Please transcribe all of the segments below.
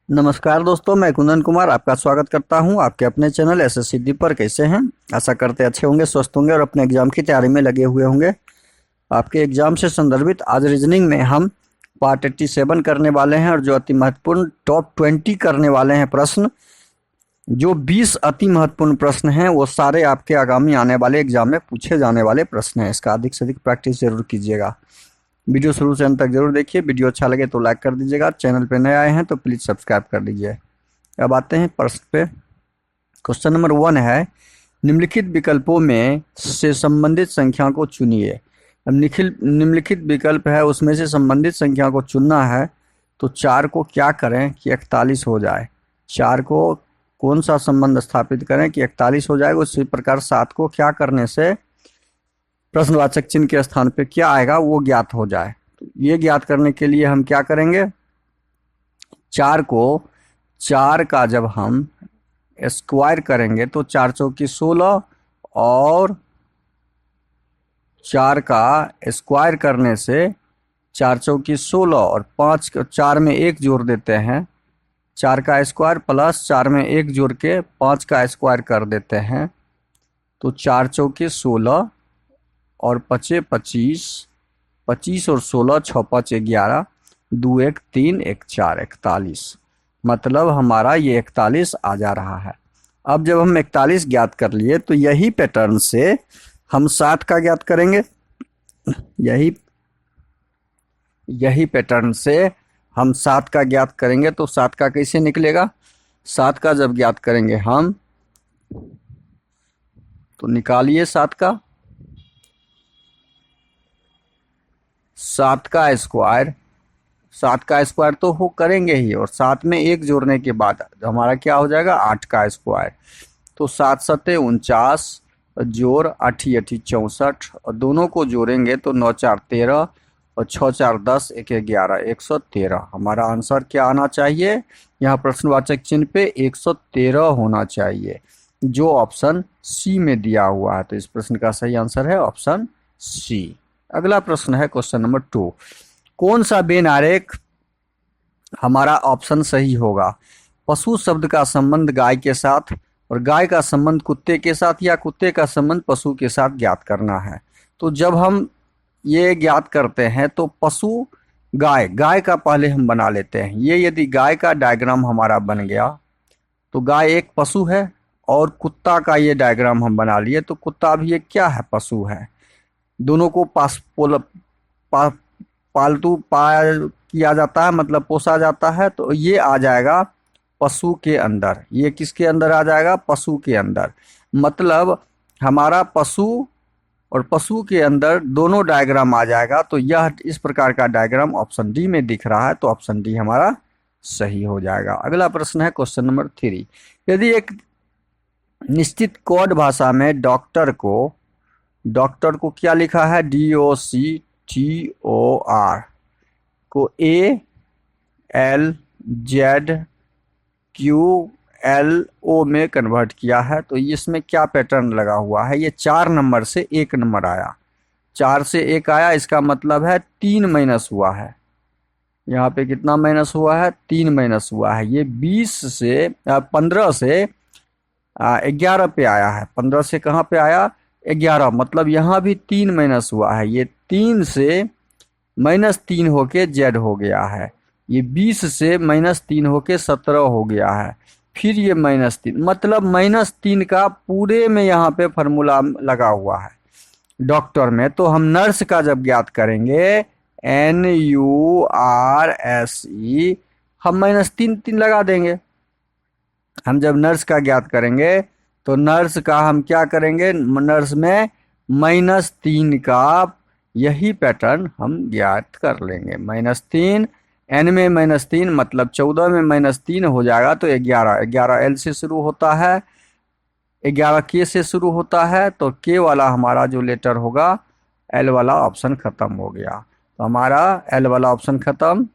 नमस्कार दोस्तों, मैं कुंदन कुमार आपका स्वागत करता हूं आपके अपने चैनल एसएससीडी पर। कैसे हैं? आशा करते अच्छे होंगे, स्वस्थ होंगे और अपने एग्जाम की तैयारी में लगे हुए होंगे। आपके एग्जाम से संदर्भित आज रीजनिंग में हम पार्ट 87 करने वाले हैं और जो अति महत्वपूर्ण टॉप 20 करने वाले हैं प्रश्न। जो 20 अति महत्वपूर्ण प्रश्न हैं वो सारे आपके आगामी आने वाले एग्जाम में पूछे जाने वाले प्रश्न हैं। इसका अधिक से अधिक प्रैक्टिस जरूर कीजिएगा। वीडियो शुरू से अंत तक जरूर देखिए। वीडियो अच्छा लगे तो लाइक कर दीजिएगा। चैनल पे नए आए हैं तो प्लीज़ सब्सक्राइब कर लीजिए। अब आते हैं प्रश्न पे। क्वेश्चन नंबर 1 है, निम्नलिखित विकल्पों में से संबंधित संख्या को चुनिए। अब निम्नलिखित विकल्प है, उसमें से संबंधित संख्या को चुनना है। तो 4 को क्या करें कि 41 हो जाए। 4 को कौन सा संबंध स्थापित करें कि 41 हो जाएगा। उसी प्रकार 7 को क्या करने से प्रश्नवाचक चिन्ह के स्थान पे क्या आएगा वो ज्ञात हो जाए। तो ये ज्ञात करने के लिए हम क्या करेंगे, 4 का जब हम स्क्वायर करेंगे तो 4 चौकी 16 और 4 का स्क्वायर करने से 4 चौकी 16 और 5 4 में 1 जोड़ देते हैं। 4 का स्क्वायर प्लस 4 में 1 जोड़ के 5 का स्क्वायर कर देते हैं। तो 4 चौकी 16 और 5 25, 25 और 16 6 5 11, 2 1 3 1 4 41। मतलब हमारा ये 41 आ जा रहा है। अब जब हम 41 ज्ञात कर लिए तो यही पैटर्न से हम 7 का ज्ञात करेंगे। यही पैटर्न से हम 7 का ज्ञात करेंगे। तो 7 का कैसे निकलेगा? 7 का जब ज्ञात करेंगे हम तो निकालिए 7 का। 7 का स्क्वायर तो हो करेंगे ही, और 7 में 1 जोड़ने के बाद हमारा क्या हो जाएगा, 8 का स्क्वायर। तो 7 सत्ते 49 जोड़ 8 8 64 और दोनों को जोड़ेंगे तो 9 4 13 और 6 4 10 1 11 113। हमारा आंसर क्या आना चाहिए? यहाँ प्रश्नवाचक चिन्ह पे 113 होना चाहिए, जो ऑप्शन सी में दिया हुआ है। तो इस प्रश्न का सही आंसर है ऑप्शन सी। अगला प्रश्न है क्वेश्चन नंबर 2। कौन सा बेन आरेख हमारा ऑप्शन सही होगा? पशु शब्द का संबंध गाय के साथ और गाय का संबंध कुत्ते के साथ या कुत्ते का संबंध पशु के साथ ज्ञात करना है। तो जब हम ये ज्ञात करते हैं तो पशु गाय का पहले हम बना लेते हैं। ये यदि गाय का डायग्राम हमारा बन गया तो गाय एक पशु है, और कुत्ता का ये डायग्राम हम बना लिए तो कुत्ता भी एक क्या है, पशु है। दोनों को पालतू किया जाता है, मतलब पोसा जाता है। तो ये आ जाएगा पशु के अंदर। ये किसके अंदर आ जाएगा? पशु के अंदर। मतलब हमारा पशु और पशु के अंदर दोनों डायग्राम आ जाएगा। तो यह इस प्रकार का डायग्राम ऑप्शन डी में दिख रहा है, तो ऑप्शन डी हमारा सही हो जाएगा। अगला प्रश्न है क्वेश्चन नंबर 3। यदि एक निश्चित कोड भाषा में डॉक्टर को क्या लिखा है, DOCTOR को ALZQLO में कन्वर्ट किया है। तो इसमें क्या पैटर्न लगा हुआ है? ये 4 नंबर से 1 नंबर आया, 4 से 1 आया, इसका मतलब है 3 माइनस हुआ है। यहाँ पे कितना माइनस हुआ है? 3 माइनस हुआ है। ये 15 से 11 पे आया है। 15 से कहाँ पे आया? 11। मतलब यहाँ भी 3 माइनस हुआ है। ये 3 से -3 होके जेड हो गया है। ये 20 से -3 होके 17 हो गया है। फिर ये -3, मतलब -3 का पूरे में यहाँ पे फॉर्मूला लगा हुआ है डॉक्टर में। तो हम नर्स का जब ज्ञात करेंगे NURSE, हम -3 लगा देंगे। हम जब नर्स का ज्ञात करेंगे तो नर्स का हम क्या करेंगे, नर्स में -3 का यही पैटर्न हम ज्ञात कर लेंगे। -3, n में -3 मतलब 14 में -3 हो जाएगा। तो 11 L से शुरू होता है, 11 K से शुरू होता है। तो K वाला हमारा जो लेटर होगा, L वाला ऑप्शन खत्म हो गया। तो हमारा L वाला ऑप्शन खत्म,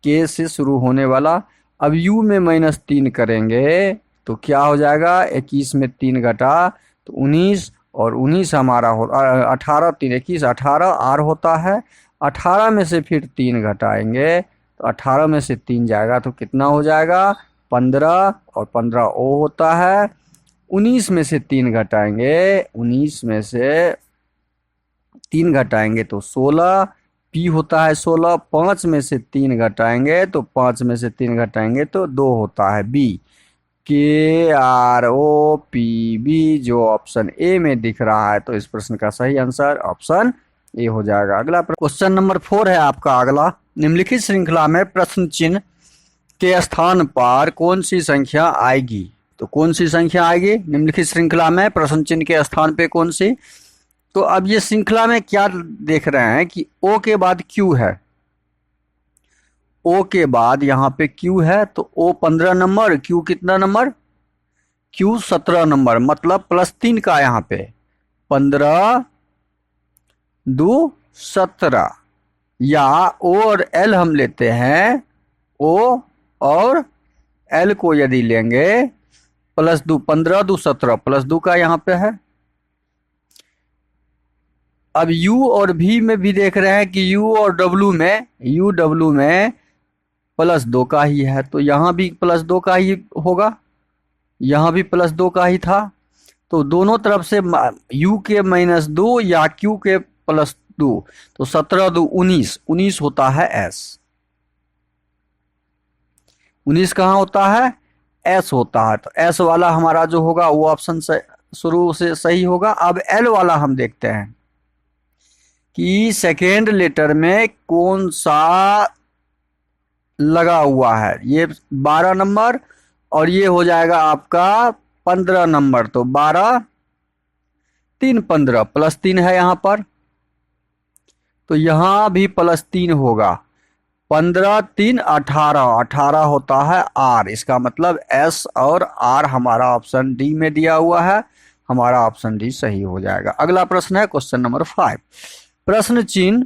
K से शुरू होने वाला। अब U में -3 करेंगे तो क्या हो जाएगा, 21 में 3 घटा तो 19, और 19 हमारा हो 18, 3 21 18 R होता है। 18 में से फिर 3 घटाएंगे तो 18 में से 3 जाएगा तो कितना हो जाएगा 15, और 15 ओ होता है। 19 में से 3 घटाएंगे, 19 में से 3 घटाएंगे तो 16, पी होता है 16। 5 में से 3 घटाएंगे तो 5 में से 3 घटाएंगे तो 2 होता है बी। KROPB जो ऑप्शन ए में दिख रहा है, तो इस प्रश्न का सही आंसर ऑप्शन ए हो जाएगा। अगला क्वेश्चन नंबर 4 है आपका अगला। निम्नलिखित श्रृंखला में प्रश्न चिन्ह के स्थान पर कौन सी संख्या आएगी? तो कौन सी संख्या आएगी निम्नलिखित श्रृंखला में प्रश्न चिन्ह के स्थान पे कौन सी? तो अब ये श्रृंखला में क्या देख रहे हैं कि ओ के बाद क्यू है, ओ के बाद यहाँ पे क्यू है, तो ओ 15 नंबर, क्यू कितना नंबर? क्यू 17 नंबर, मतलब +3 का यहाँ पे 15 2 17, या ओ और एल हम लेते हैं, ओ और एल को यदि लेंगे +2, 15 2 17 +2 का यहाँ पे है। अब U और V में भी देख रहे हैं कि U और W में, UW में +2 का ही है, तो यहाँ भी +2 का ही होगा, यहाँ भी +2 का ही था। तो दोनों तरफ से U के -2 या Q के +2, तो 17 2 19, 19 होता है S। 19 कहाँ होता है? S होता है। तो S वाला हमारा जो होगा वो ऑप्शन से शुरू से सही होगा। अब L वाला हम देखते हैं कि सेकेंड लेटर में कौन सा लगा हुआ है। ये 12 नंबर और ये हो जाएगा आपका 15 नंबर, तो 12 3 15, +3 है यहाँ पर, तो यहाँ भी +3 होगा। 15 3 18, 18 होता है R। इसका मतलब S और R हमारा ऑप्शन डी में दिया हुआ है, हमारा ऑप्शन डी सही हो जाएगा। अगला प्रश्न है क्वेश्चन नंबर 5। प्रश्न चिन्ह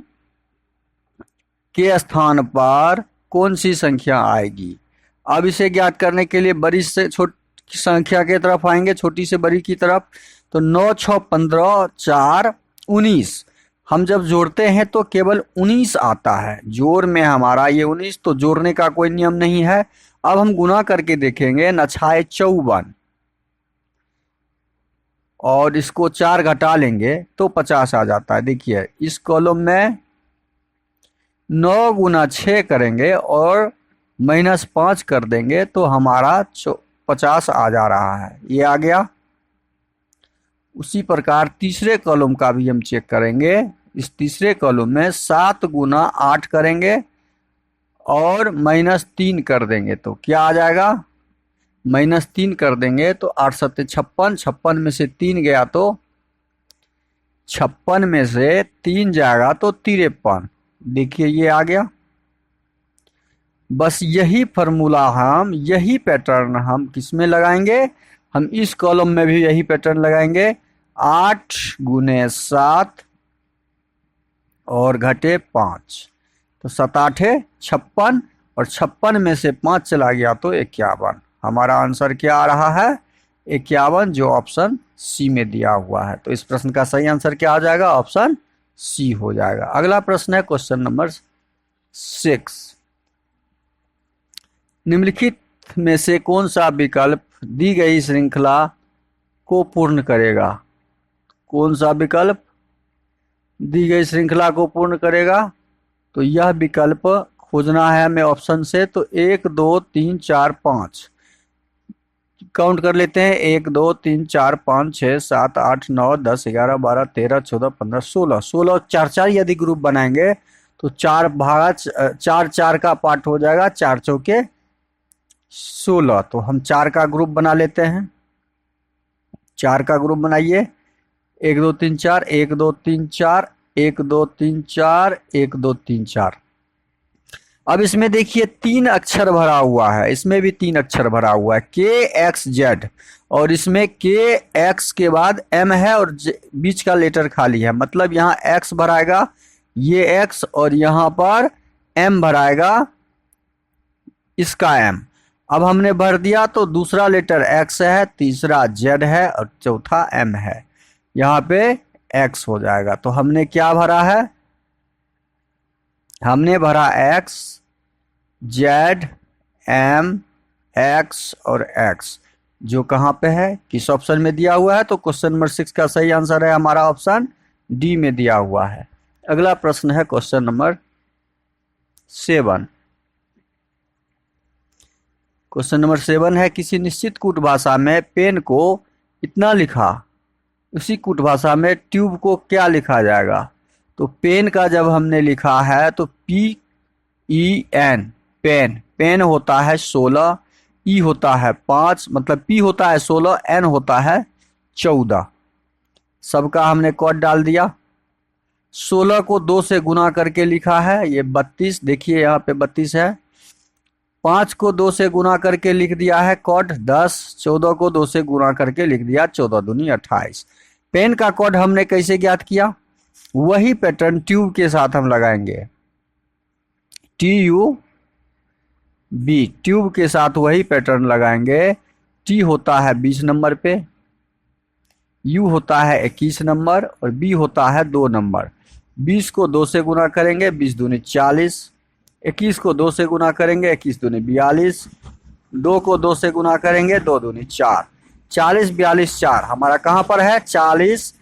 के स्थान पर कौन सी संख्या आएगी? अब इसे ज्ञात करने के लिए बड़ी से छोटी संख्या की तरफ आएंगे, छोटी से बड़ी की तरफ। तो 9 6 15 4 19, हम जब जोड़ते हैं तो केवल 19 आता है, जोड़ में हमारा ये 19, तो जोड़ने का कोई नियम नहीं है। अब हम गुना करके देखेंगे, 9 6 54, और इसको 4 घटा लेंगे तो 50 आ जाता है। देखिए इस कॉलम में 9 गुना 6 करेंगे और -5 कर देंगे तो हमारा 50 आ जा रहा है, ये आ गया। उसी प्रकार तीसरे कॉलम का भी हम चेक करेंगे। इस तीसरे कॉलम में 7 गुना 8 करेंगे और -3 कर देंगे तो क्या आ जाएगा? -3 कर देंगे तो 8 7 56, 56 में से 3 गया तो 56 में से 3 जाएगा तो 53। देखिए ये आ गया। बस यही फार्मूला हम, यही पैटर्न हम किस में लगाएंगे? हम इस कॉलम में भी यही पैटर्न लगाएंगे। 8 गुने 7 और घटे 5, तो 7 8 56, और 56 में से 5 चला गया तो 51। हमारा आंसर क्या आ रहा है? 51, जो ऑप्शन सी में दिया हुआ है। तो इस प्रश्न का सही आंसर क्या आ जाएगा? ऑप्शन सी हो जाएगा। अगला प्रश्न है क्वेश्चन नंबर 6। निम्नलिखित में से कौन सा विकल्प दी गई श्रृंखला को पूर्ण करेगा? कौन सा विकल्प दी गई श्रृंखला को पूर्ण करेगा? तो यह विकल्प खोजना है हमें ऑप्शन से। तो 1 2 3 4 5 काउंट कर लेते हैं। 1 2 3 4 5 6 7 8 9 10 11 12 13 14 15 16, 16 4 4 यदि ग्रुप बनाएंगे तो 4 भागा 4 4 का पार्ट हो जाएगा, 4 चौके 16। तो हम 4 का ग्रुप बना लेते हैं। 4 का ग्रुप बनाइए। 1 2 3 4, 1 2 3 4, 1 2 3 4, 1 2 3 4। अब इसमें देखिए 3 अक्षर भरा हुआ है, इसमें भी 3 अक्षर भरा हुआ है, KXZ, और इसमें KX के बाद M है और बीच का लेटर खाली है, मतलब यहाँ X भराएगा, ये X, और यहाँ पर M भराएगा, इसका M। अब हमने भर दिया तो दूसरा लेटर X है, तीसरा Z है और चौथा M है, यहाँ पे X हो जाएगा। तो हमने क्या भरा है? हमने भरा X, जेड, एम, एक्स और एक्स, जो कहाँ पे है, किस ऑप्शन में दिया हुआ है? तो क्वेश्चन नंबर 6 का सही आंसर है हमारा ऑप्शन डी में दिया हुआ है। अगला प्रश्न है क्वेश्चन नंबर 7। क्वेश्चन नंबर 7 है, किसी निश्चित कूट भाषा में पेन को इतना लिखा, उसी कूट भाषा में ट्यूब को क्या लिखा जाएगा? तो पेन का जब हमने लिखा है तो PEN, पेन, पेन होता है 16, ई होता है 5, मतलब पी होता है 16, एन होता है 14। सबका हमने कोड डाल दिया। 16 को 2 से गुना करके लिखा है, ये 32, देखिए यहाँ पे 32 है। 5 को 2 से गुना करके लिख दिया है कोड 10, 14 को 2 से गुना करके लिख दिया 14 दूनी 28। पेन का कोड हमने कैसे ज्ञात किया? वही पैटर्न ट्यूब के साथ हम लगाएंगे, TUB, ट्यूब के साथ वही पैटर्न लगाएंगे। T होता है 20 नंबर पे, U होता है 21 नंबर और B होता है 2 नंबर। 20 को 2 से गुना करेंगे, 20 दूनी 40। 21 को 2 से गुना करेंगे, 21 दूनी 42। 2 को 2 से गुना करेंगे, 2 दूनी 4। 40, 42, 4 हमारा कहाँ पर है? 40,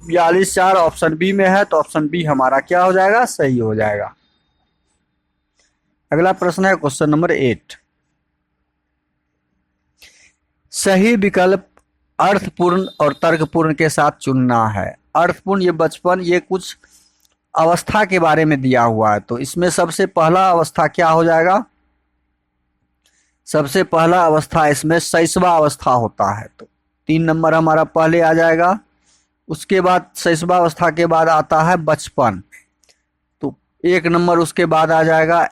42, 4 ऑप्शन बी में है, तो ऑप्शन बी हमारा क्या हो जाएगा? सही हो जाएगा। अगला प्रश्न है क्वेश्चन नंबर 8। सही विकल्प अर्थपूर्ण और तर्कपूर्ण के साथ चुनना है। अर्थपूर्ण ये बचपन, ये कुछ अवस्था के बारे में दिया हुआ है, तो इसमें सबसे पहला अवस्था क्या हो जाएगा? सबसे पहला अवस्था इसमें शैशवा अवस्था होता है, तो 3 नंबर हमारा पहले आ जाएगा। उसके बाद शैशवा अवस्था के बाद आता है बचपन, तो 1 नंबर उसके बाद आ जाएगा।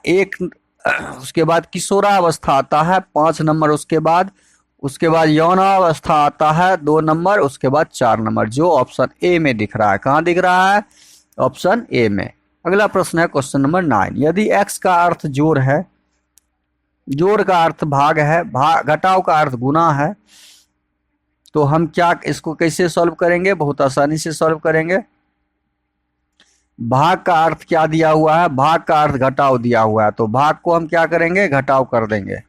उसके बाद किशोरावस्था आता है 5 नंबर उसके बाद यौनावस्था आता है 2 नंबर, उसके बाद 4 नंबर, जो ऑप्शन ए में दिख रहा है। कहाँ दिख रहा है? ऑप्शन ए में। अगला प्रश्न है क्वेश्चन नंबर 9। यदि x का अर्थ जोड़ है, जोड़ का अर्थ भाग है, घटाव का अर्थ गुना है, तो हम क्या इसको कैसे सॉल्व करेंगे? बहुत आसानी से सॉल्व करेंगे। भाग का अर्थ क्या दिया हुआ है? भाग का अर्थ घटाव दिया हुआ है, तो भाग को हम क्या करेंगे? घटाव कर देंगे।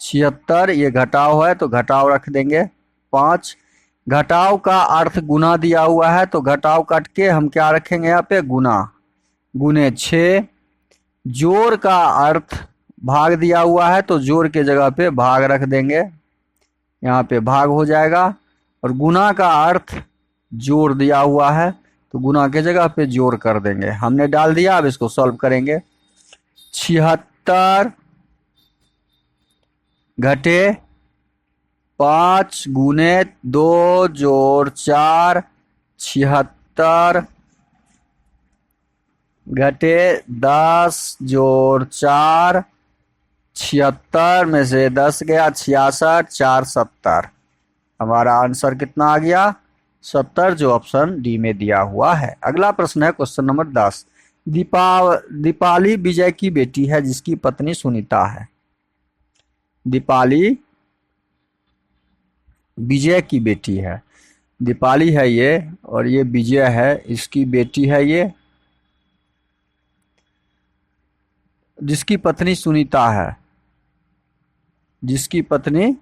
76 ये घटाव है, तो घटाव रख देंगे 5। घटाव का अर्थ गुना दिया हुआ है, तो घटाव काट के हम क्या रखेंगे यहाँ पे? गुना, गुने 6। जोड़ का अर्थ भाग दिया हुआ है, तो जोड़ के जगह पे भाग रख देंगे, यहाँ पे भाग हो जाएगा। और गुना का अर्थ जोड़ दिया हुआ है, तो गुना के जगह पे जोड़ कर देंगे। हमने डाल दिया, अब इसको सॉल्व करेंगे। 76 घटे 5 गुने 2 जोड़ 4, 76 घटे 10 जोड़ 4, 76 में से 10 गया 66, 4 70। हमारा आंसर कितना आ गया? 70, जो ऑप्शन डी में दिया हुआ है। अगला प्रश्न है क्वेश्चन नंबर 10। दीपाली विजय की बेटी है जिसकी पत्नी सुनीता है। दीपाली विजय की बेटी है, दीपाली है ये और ये विजय है, इसकी बेटी है ये, जिसकी पत्नी सुनीता है, जिसकी पत्नी,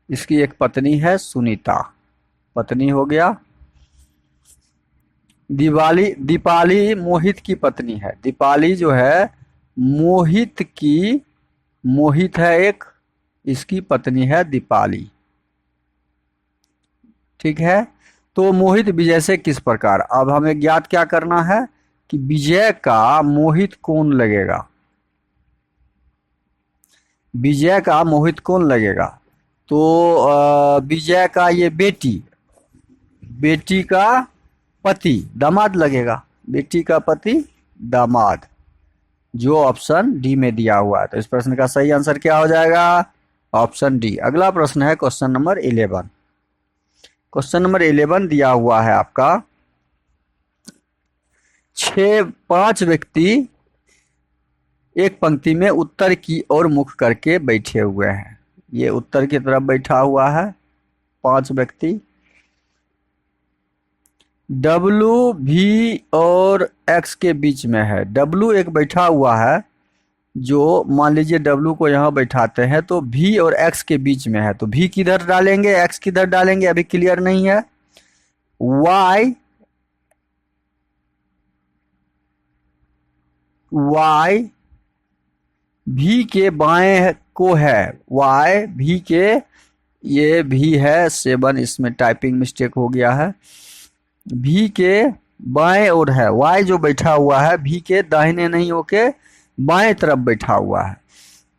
इसकी एक पत्नी है सुनीता, पत्नी हो गया। दीपाली मोहित की पत्नी है। दीपाली जो है मोहित की, मोहित है एक, इसकी पत्नी है दीपाली, ठीक है। तो मोहित विजय से किस प्रकार, अब हमें ज्ञात क्या करना है कि विजय का मोहित कौन लगेगा, विजय का मोहित कौन लगेगा? तो विजय का ये बेटी, बेटी का पति दामाद लगेगा, बेटी का पति दामाद, जो ऑप्शन डी में दिया हुआ है। तो इस प्रश्न का सही आंसर क्या हो जाएगा? Option D. अगला प्रश्न है क्वेश्चन नंबर 11। क्वेश्चन नंबर 11 दिया हुआ है आपका, 5 व्यक्ति एक पंक्ति में उत्तर की ओर मुख करके बैठे हुए हैं। ये उत्तर की तरफ बैठा हुआ है 5 व्यक्ति। W, V और X के बीच में है। W एक बैठा हुआ है जो मान लीजिए डब्लू को यहाँ बैठाते हैं तो भी और एक्स के बीच में है, तो भी किधर डालेंगे, एक्स किधर डालेंगे, अभी क्लियर नहीं है। वाई वाई भी के बाएं को है, वाई भी के, ये भी है 7, इसमें टाइपिंग मिस्टेक हो गया है। भी के बाएं ओर है, वाई जो बैठा हुआ है भी के दाहिने नहीं होके बाएं तरफ बैठा हुआ है।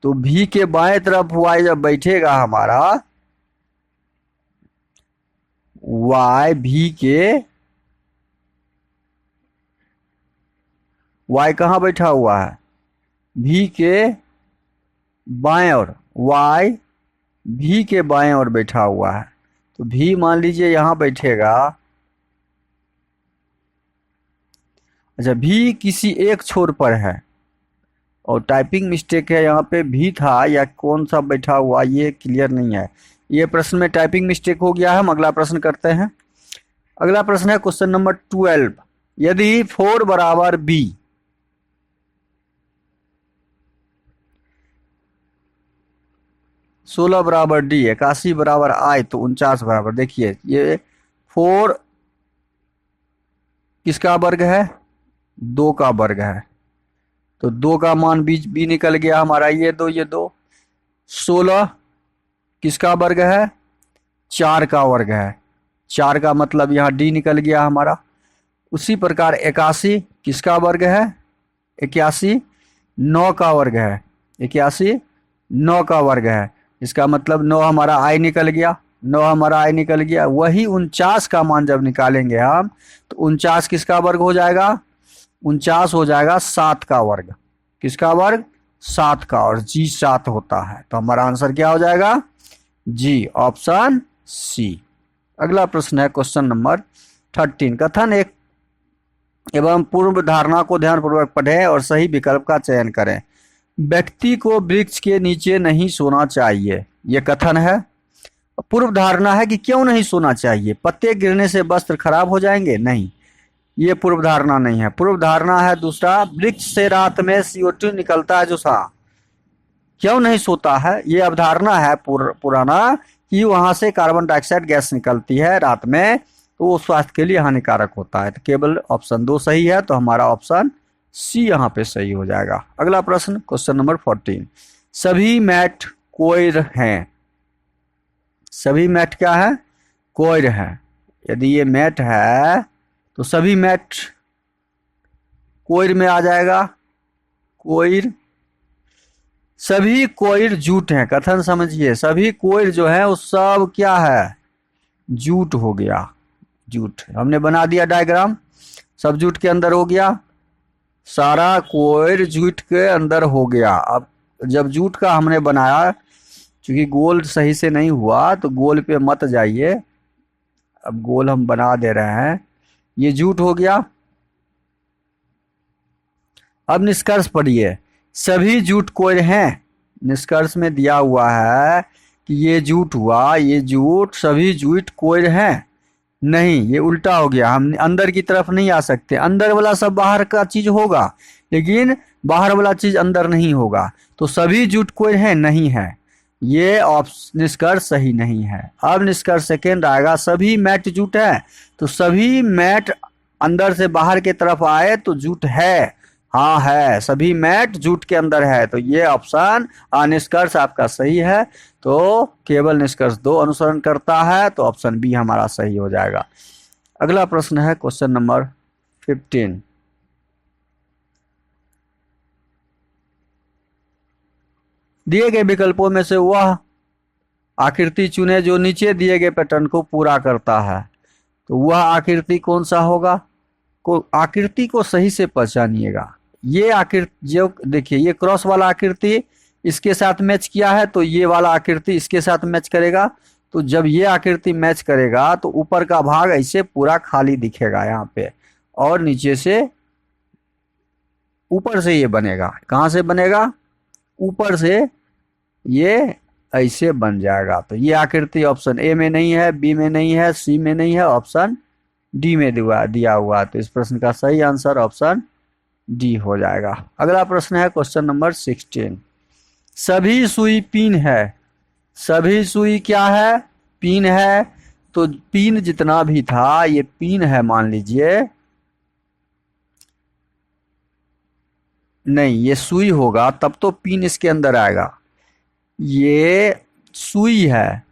तो भी के बाएं तरफ वाई जब बैठेगा हमारा, वाई भी के, वाई कहाँ बैठा हुआ है, भी के बाएं ओर, वाई भी के बाएं ओर बैठा हुआ है। तो भी मान लीजिए यहाँ बैठेगा, अच्छा भी किसी एक छोर पर है और टाइपिंग मिस्टेक है, यहाँ पे भी था या कौन सा बैठा हुआ ये क्लियर नहीं है। ये प्रश्न में टाइपिंग मिस्टेक हो गया है। हम अगला प्रश्न करते हैं। अगला प्रश्न है क्वेश्चन नंबर 12। यदि 4 बराबर बी, 16 बराबर डी, 81 बराबर आई, तो 49 बराबर, देखिए ये 4 किसका वर्ग है, 2 का वर्ग है, तो 2 का मान बी निकल गया हमारा, ये 2 ये 2। 16 किसका वर्ग है, 4 का वर्ग है, 4 का मतलब यहाँ डी निकल गया हमारा। उसी प्रकार 81 किसका वर्ग है, 81 9 का वर्ग है, 81 9 का वर्ग है, इसका मतलब 9 हमारा आई निकल गया, 9 हमारा आई निकल गया। वही 49 का मान जब निकालेंगे हम, तो 49 किसका वर्ग हो जाएगा, 49 हो जाएगा 7 का वर्ग, किसका वर्ग, 7 का, और जी 7 होता है। तो हमारा आंसर क्या हो जाएगा, जी, ऑप्शन सी। अगला प्रश्न है क्वेश्चन नंबर 13। कथन एक एवं पूर्व धारणा को ध्यानपूर्वक पढ़ें और सही विकल्प का चयन करें। व्यक्ति को वृक्ष के नीचे नहीं सोना चाहिए, यह कथन है। पूर्व धारणा है कि क्यों नहीं सोना चाहिए, पत्ते गिरने से वस्त्र खराब हो जाएंगे, नहीं, ये पूर्व धारणा नहीं है। पूर्व धारणा है दूसरा, वृक्ष से रात में CO2 निकलता है जो सा, क्यों नहीं सोता है, ये अवधारणा है पुराना कि वहां से कार्बन डाइऑक्साइड गैस निकलती है रात में, तो वो स्वास्थ्य के लिए हानिकारक होता है। तो केवल ऑप्शन 2 सही है, तो हमारा ऑप्शन सी यहाँ पे सही हो जाएगा। अगला प्रश्न क्वेश्चन नंबर 14। सभी मैट कोयर हैं, सभी मैट क्या है, कोयर है। यदि ये मैट है तो सभी मैट कोयर में आ जाएगा, कोयर, सभी कोयर जूट हैं, कथन समझिए, सभी कोयर जो है वो सब क्या है, जूट हो गया, जूट। हमने बना दिया डायग्राम, सब जूट के अंदर हो गया, सारा कोयर जूट के अंदर हो गया। अब जब जूट का हमने बनाया, क्योंकि गोल सही से नहीं हुआ तो गोल पे मत जाइए, अब गोल हम बना दे रहे हैं, ये जूट हो गया। अब निष्कर्ष पढ़िए, सभी जूट कोयर हैं, निष्कर्ष में दिया हुआ है कि ये जूट हुआ, ये जूट, सभी जूट कोयर हैं, नहीं, ये उल्टा हो गया, हम अंदर की तरफ नहीं आ सकते, अंदर वाला सब बाहर का चीज होगा लेकिन बाहर वाला चीज अंदर नहीं होगा, तो सभी जूट कोयर हैं, नहीं है, ये निष्कर्ष सही नहीं है। अब निष्कर्ष सेकेंड आएगा, सभी मैट जूट है, तो सभी मैट अंदर से बाहर की तरफ आए तो जूट है, हाँ है, सभी मैट जूट के अंदर है, तो ये ऑप्शन निष्कर्ष आपका सही है। तो केवल निष्कर्ष 2 अनुसरण करता है, तो ऑप्शन बी हमारा सही हो जाएगा। अगला प्रश्न है क्वेश्चन नंबर 15। दिए गए विकल्पों में से वह आकृति चुने जो नीचे दिए गए पैटर्न को पूरा करता है, तो वह आकृति कौन सा होगा, आकृति को सही से पहचानिएगा। ये आकृति जो देखिए, ये क्रॉस वाला आकृति इसके साथ मैच किया है, तो ये वाला आकृति इसके साथ मैच करेगा, तो जब ये आकृति मैच करेगा तो ऊपर का भाग ऐसे पूरा खाली दिखेगा यहाँ पे, और नीचे से ऊपर से ये बनेगा, कहाँ से बनेगा, ऊपर से ये ऐसे बन जाएगा। तो ये आकृति ऑप्शन ए में नहीं है, बी में नहीं है, सी में नहीं है, ऑप्शन डी में दिया हुआ। तो इस प्रश्न का सही आंसर ऑप्शन डी हो जाएगा। अगला प्रश्न है क्वेश्चन नंबर 16। सभी सुई पिन है, सभी सुई क्या है, पिन है। तो पिन जितना भी था ये पिन है मान लीजिए, नहीं ये सुई होगा तब तो पिन इसके अंदर आएगा, ये सुई है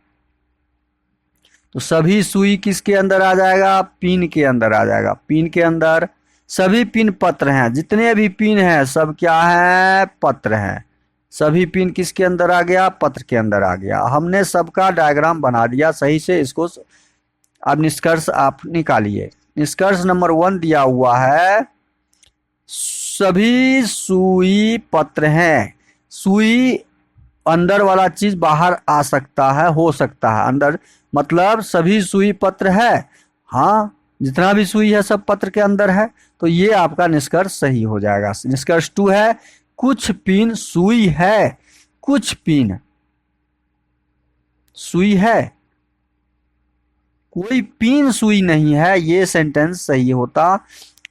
तो सभी सुई किसके अंदर आ जाएगा, पिन के अंदर आ जाएगा। पिन के अंदर सभी पिन पत्र हैं, जितने भी पिन हैं सब क्या है, पत्र हैं। सभी पिन किसके अंदर आ गया, पत्र के अंदर आ गया। हमने सबका डायग्राम बना दिया सही से, इसको अब निष्कर्ष आप निकालिए। निष्कर्ष नंबर 1 दिया हुआ है, सभी सुई पत्र हैं। सुई अंदर वाला चीज बाहर आ सकता है, हो सकता है अंदर, मतलब सभी सुई पत्र है। हाँ, जितना भी सुई है सब पत्र के अंदर है, तो ये आपका निष्कर्ष सही हो जाएगा। निष्कर्ष 2 है, कुछ पिन सुई है, कुछ पिन सुई है, कोई पिन सुई नहीं है, ये सेंटेंस सही होता।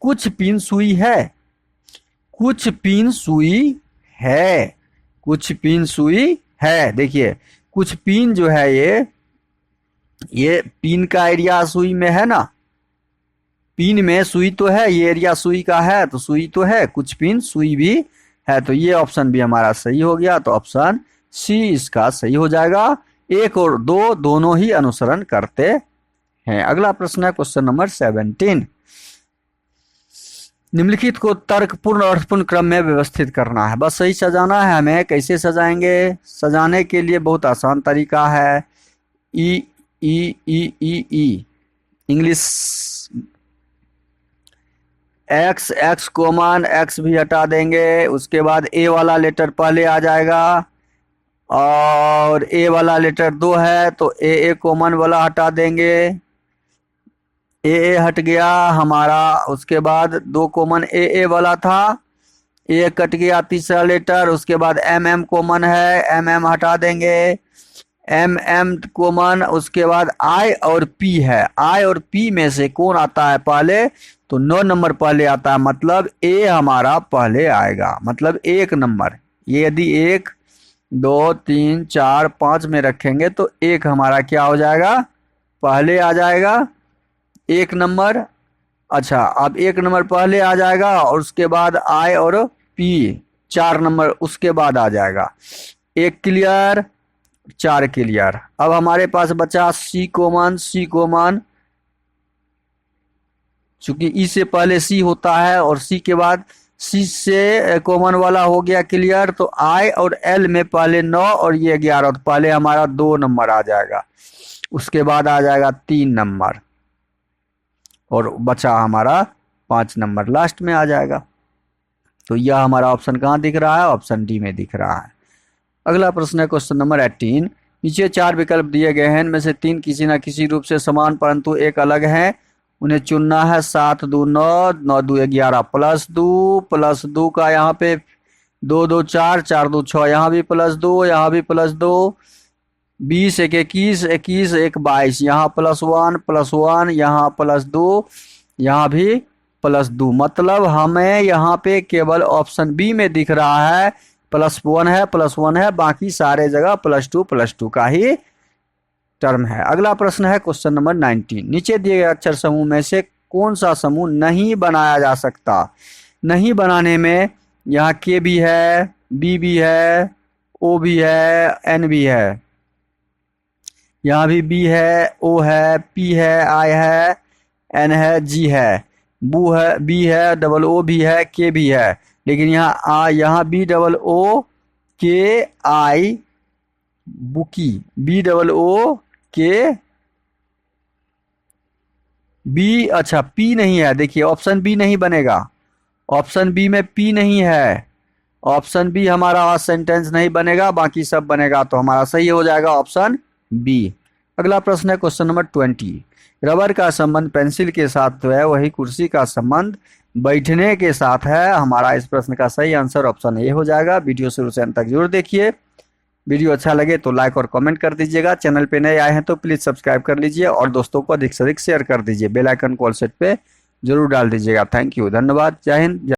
कुछ पिन सुई है, कुछ पिन सुई है, कुछ पिन सुई है। देखिए कुछ पिन जो है ये पिन का एरिया सुई में है ना, पिन में सुई तो है, ये एरिया सुई का है तो सुई तो है, कुछ पिन सुई भी है, तो ये ऑप्शन भी हमारा सही हो गया। तो ऑप्शन सी इसका सही हो जाएगा। 1 और 2 दोनों ही अनुसरण करते हैं। अगला प्रश्न है क्वेश्चन नंबर 17। निम्नलिखित को तर्कपूर्ण और अर्थपूर्ण क्रम में व्यवस्थित करना है। बस सही सजाना है हमें। कैसे सजाएंगे, सजाने के लिए बहुत आसान तरीका है। E E E E E English, X X common, X भी हटा देंगे, उसके बाद ए वाला लेटर पहले आ जाएगा, और ए वाला लेटर 2 है तो ए कॉमन वाला हटा देंगे, ए हट गया हमारा। उसके बाद 2 कॉमन ए वाला था, ए कट गया तीसरा लेटर। उसके बाद एम कॉमन है, एम हटा देंगे, एम कॉमन। उसके बाद आई और पी है, आई और पी में से कौन आता है पहले, तो 9 नंबर पहले आता है, मतलब ए हमारा पहले आएगा, मतलब 1 नंबर। ये यदि 1 2 3 4 5 में रखेंगे तो 1 हमारा क्या हो जाएगा, पहले आ जाएगा, 1 नंबर। अच्छा, अब 1 नंबर पहले आ जाएगा और उसके बाद आई और पी 4 नंबर उसके बाद आ जाएगा। 1 क्लियर, 4 क्लियर। अब हमारे पास बचा सी कॉमन, सी कॉमन, चूंकि ई से पहले सी होता है और सी के बाद सी से कॉमन वाला हो गया क्लियर, तो आई और एल में पहले 9 और ये 11, तो पहले हमारा 2 नंबर आ जाएगा, उसके बाद आ जाएगा 3 नंबर और बचा हमारा 5 नंबर लास्ट में आ जाएगा। तो यह हमारा ऑप्शन कहाँ दिख रहा है, ऑप्शन डी में दिख रहा है। अगला प्रश्न है क्वेश्चन नंबर 18। नीचे 4 विकल्प दिए गए हैं, इनमें से 3 किसी न किसी रूप से समान परंतु एक अलग है, उन्हें चुनना है। 7 2 9, 9 2 11, प्लस 2 का यहाँ पे 2 2 4, 4 2 6, यहाँ भी +2, यहाँ भी +2, 20 1 21, 21 1 22, यहाँ +1, यहाँ +2, यहाँ भी +2। मतलब हमें यहाँ पे केवल ऑप्शन बी में दिख रहा है +1 है, बाकी सारे जगह +2 का ही टर्म है। अगला प्रश्न है क्वेश्चन नंबर 19। नीचे दिए गए अक्षर समूह में से कौन सा समूह नहीं बनाया जा सकता। नहीं बनाने में यहाँ के भी है, बी भी है, ओ भी है, एन भी है, यहाँ भी बी है, ओ है, पी है, आई है, एन है, जी है, बू है, बी है, डबल ओ भी है, के भी है, लेकिन यहाँ बी डबल ओ के आई बुकी, बी डबल ओ के बी, अच्छा पी नहीं है। देखिए ऑप्शन बी नहीं बनेगा, ऑप्शन बी में पी नहीं है, ऑप्शन बी हमारा सेंटेंस नहीं बनेगा, बाकी सब बनेगा, तो हमारा सही हो जाएगा ऑप्शन बी। अगला प्रश्न है क्वेश्चन नंबर 20। रबर का संबंध पेंसिल के साथ तो है, वही कुर्सी का संबंध बैठने के साथ है। हमारा इस प्रश्न का सही आंसर ऑप्शन ए हो जाएगा। वीडियो शुरू से अंत तक जरूर देखिए। वीडियो अच्छा लगे तो लाइक और कमेंट कर दीजिएगा। चैनल पे नए आए हैं तो प्लीज़ सब्सक्राइब कर लीजिए और दोस्तों को अधिक से अधिक शेयर कर दीजिए। बेल आइकन कॉल सेट पे जरूर डाल दीजिएगा। थैंक यू, धन्यवाद, जय हिंद।